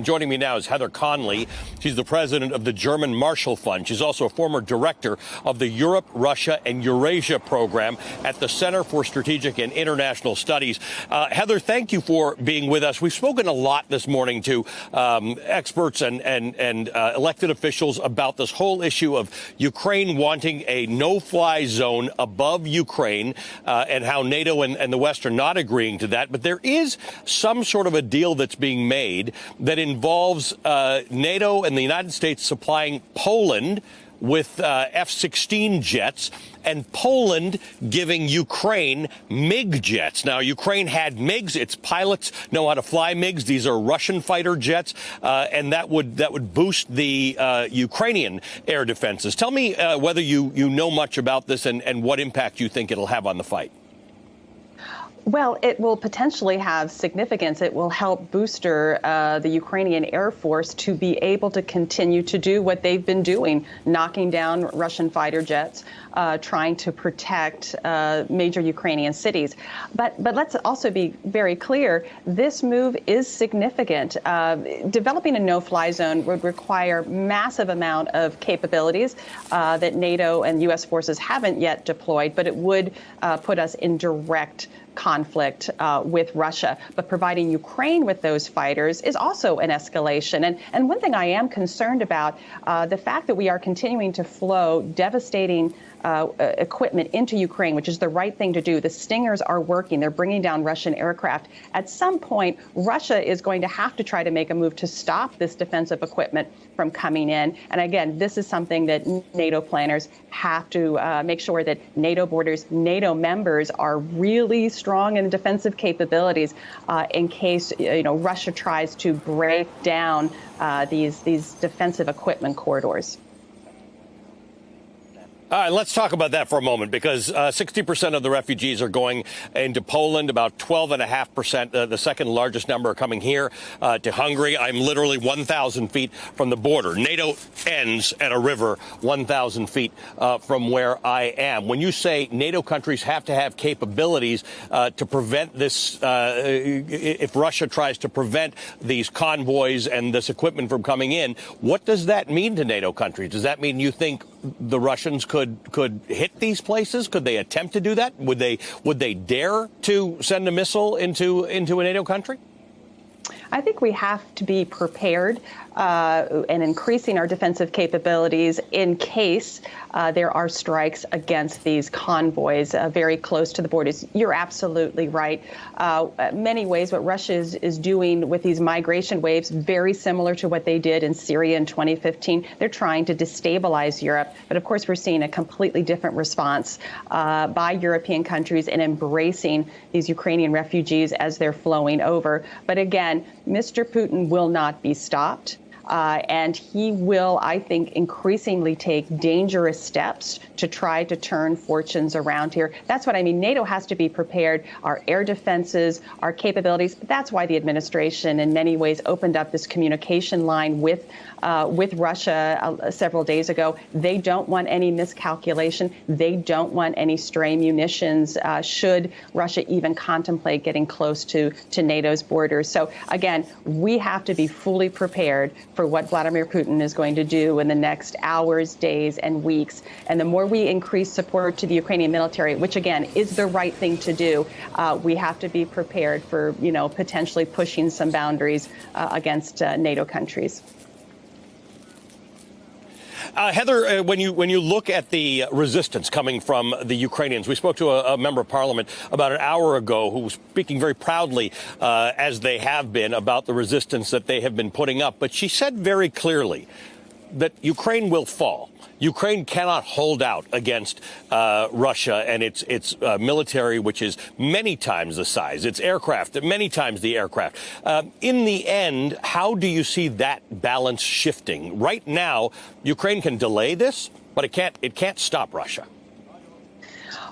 Joining me now is Heather Conley. She's the president of the German Marshall Fund. She's also a former director of the Europe, Russia, and Eurasia program at the Center for Strategic and International Studies. Heather, thank you for being with us. We've spoken a lot this morning to experts and elected officials about this whole issue of Ukraine wanting a no-fly zone above Ukraine and how NATO and the West are not agreeing to that. But there is some sort of a deal that's being made that involves NATO and the United States supplying Poland with F-16 jets and Poland giving Ukraine MiG jets. Now, Ukraine had MiGs. Its pilots know how to fly MiGs. These are Russian fighter jets, and that would boost the Ukrainian air defenses. Tell me whether you know much about this and what impact you think it'll have on the fight. Well, it will potentially have significance. It will help booster the Ukrainian Air Force to be able to continue to do what they've been doing, knocking down Russian fighter jets, trying to protect major Ukrainian cities. But let's also be very clear, this move is significant. Developing a no-fly zone would require massive amount of capabilities that NATO and U.S. forces haven't yet deployed, but it would put us in direct conflict with Russia. But providing Ukraine with those fighters is also an escalation. And one thing I am concerned about, the fact that we are continuing to flow devastating equipment into Ukraine, which is the right thing to do. The Stingers are working. They're bringing down Russian aircraft. At some point, Russia is going to have to try to make a move to stop this defensive equipment from coming in. And again, this is something that NATO planners have to make sure that NATO borders, NATO members are really strong in defensive capabilities in case Russia tries to break down these defensive equipment corridors. All right, let's talk about that for a moment, because 60% of the refugees are going into Poland, about 12.5%, the second largest number, are coming here to Hungary. I'm literally 1,000 feet from the border. NATO ends at a river 1,000 feet from where I am. When you say NATO countries have to have capabilities to prevent this, if Russia tries to prevent these convoys and this equipment from coming in, what does that mean to NATO countries? Does that mean you think the Russians could hit these places? Could they attempt to do that? Would they dare to send a missile into a NATO country? I think we have to be prepared and increasing our defensive capabilities in case there are strikes against these convoys very close to the borders. You're absolutely right. Many ways what Russia is doing with these migration waves, very similar to what they did in Syria in 2015. They're trying to destabilize Europe. But of course, we're seeing a completely different response by European countries in embracing these Ukrainian refugees as they're flowing over. But again, Mr. Putin will not be stopped. And he will, I think, increasingly take dangerous steps to try to turn fortunes around here. That's what I mean. NATO has to be prepared. Our air defenses, our capabilities. That's why the administration, in many ways, opened up this communication line with Russia several days ago. They don't want any miscalculation. They don't want any stray munitions should Russia even contemplate getting close to NATO's borders. So, again, we have to be fully prepared for what Vladimir Putin is going to do in the next hours, days, and weeks. And the more we increase support to the Ukrainian military, which, again, is the right thing to do, we have to be prepared for, potentially pushing some boundaries against NATO countries. Heather, when you look at the resistance coming from the Ukrainians, we spoke to a member of parliament about an hour ago who was speaking very proudly, as they have been, about the resistance that they have been putting up. But she said very clearly that Ukraine will fall. Ukraine cannot hold out against Russia and its military, which is many times the size, its aircraft, many times the aircraft. In the end, how do you see that balance shifting? Right now, Ukraine can delay this, but it can't stop Russia.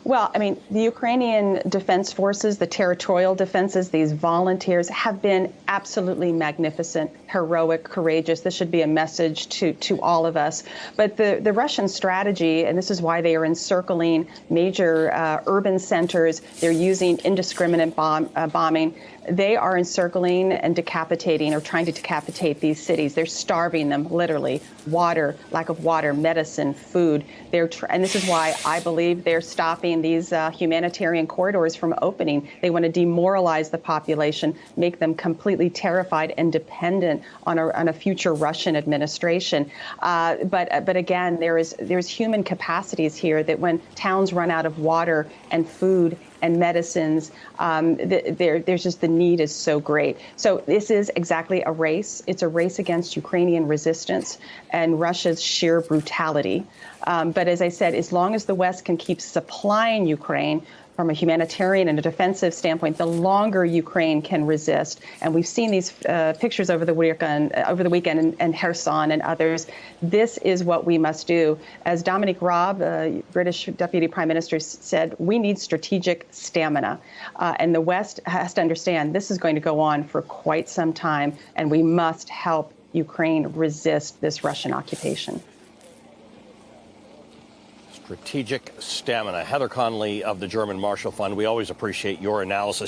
Well, I mean, the Ukrainian defense forces, the territorial defenses, these volunteers have been absolutely magnificent, heroic, courageous. This should be a message to all of us. But the Russian strategy, and this is why they are encircling major urban centers, they're using indiscriminate bombing. They are encircling and decapitating or trying to decapitate these cities. They're starving them, literally. Water, lack of water, medicine, food. And this is why I believe they're stopping these humanitarian corridors from opening. They want to demoralize the population, make them completely terrified and dependent on a future Russian administration. But again, there's human capacities here that when towns run out of water and food and medicines, there's just the need is so great. So this is exactly a race. It's a race against Ukrainian resistance and Russia's sheer brutality. But as I said, as long as the West can keep supplying Ukraine from a humanitarian and a defensive standpoint, the longer Ukraine can resist. And we've seen these pictures over the weekend in Kherson and others. This is what we must do. As Dominic Raab, British Deputy Prime Minister, said, we need strategic stamina. And the West has to understand this is going to go on for quite some time, and we must help Ukraine resist this Russian occupation. Strategic stamina. Heather Conley of the German Marshall Fund, we always appreciate your analysis.